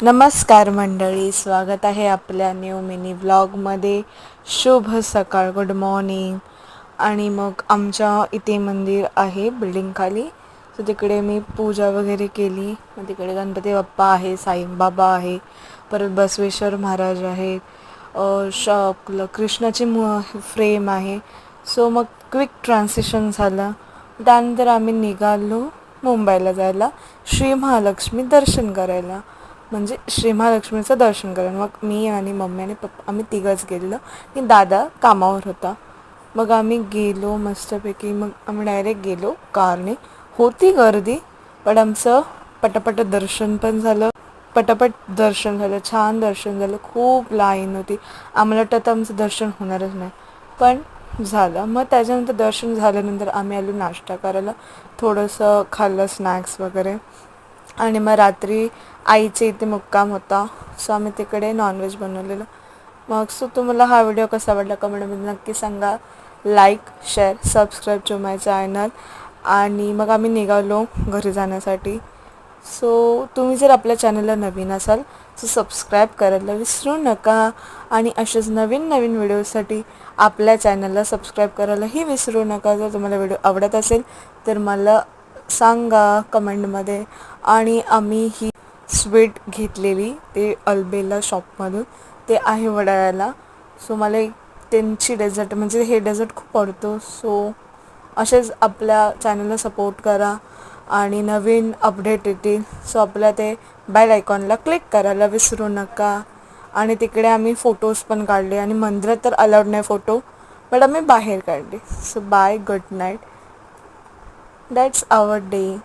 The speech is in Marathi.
नमस्कार मंडळी, स्वागत आहे आपल्या न्यू मिनी व्लॉगमध्ये. शुभ सकाळ, गुड मॉर्निंग. आणि मग आमच्या इथे मंदिर आहे बिल्डिंग खाली, तर तिकडे मी पूजा वगैरे केली. मग तिकडे गणपती बाप्पा आहे, साईबाबा आहे, परत बसवेश्वर महाराज आहेत, आपलं कृष्णाची फ्रेम आहे. सो मग क्विक ट्रान्सिशन झालं. त्यानंतर आम्ही निघालो मुंबईला जायला, श्री महालक्ष्मी दर्शन करायला, म्हणजे श्री महालक्ष्मीचं दर्शन करायला. मग मी आणि मम्मी आणि पप्पा आम्ही तिघंच गेलेलो, की दादा कामावर होता. मग आम्ही गेलो मस्तपैकी. मग आम्ही डायरेक्ट गेलो कारने. होती गर्दी, पण आमचं पटापट दर्शन पण झालं. छान दर्शन झालं. खूप लाईन होती. आम्हाला वाटतं आता आमचं दर्शन होणारच नाही, पण झालं. मग त्याच्यानंतर दर्शन झाल्यानंतर आम्ही आलो नाश्ता करायला. थोडंसं खाल्लं स्नॅक्स वगैरे. आणि मग रात्री आईच्या इथे मुक्काम होता, सो आम्ही तिकडे नॉनव्हेज बनवलेलं. मग तुम्हाला हा व्हिडिओ कसा वाटला कमेंटमध्ये नक्की सांगा. Like, share, subscribe to my channel. आणि मग आम्ही निघालो घरी जाण्यासाठी. सो तुम्ही जर आपल्या चॅनलला नवीन असाल तर सबस्क्राईब करायला विसरू नका. आणि असेच नवीन नवीन व्हिडिओसाठी आपल्या चॅनलला सबस्क्राईब करायलाही विसरू नका. जर तुम्हाला व्हिडिओ आवडत असेल तर मला सांगा कमेंटमध्ये. आणि आम्ही ही स्वीट घेतलेली ते अल्बेला शॉपमधून, ते आहे वडाळ्याला. सो मला त्यांची डेझर्ट म्हणजे हे डेझर्ट खूप आवडतो. सो असेच आपल्या चॅनलला सपोर्ट करा आणि नवीन अपडेट येतील. सो आपल्या ते बेल आयकॉनला क्लिक करायला विसरू नका. आणि तिकडे आम्ही फोटोज पण काढले, आणि मंदिरात तर अलाउड नाही फोटो, बट आम्ही बाहेर काढले. So bye, good night. That's our day.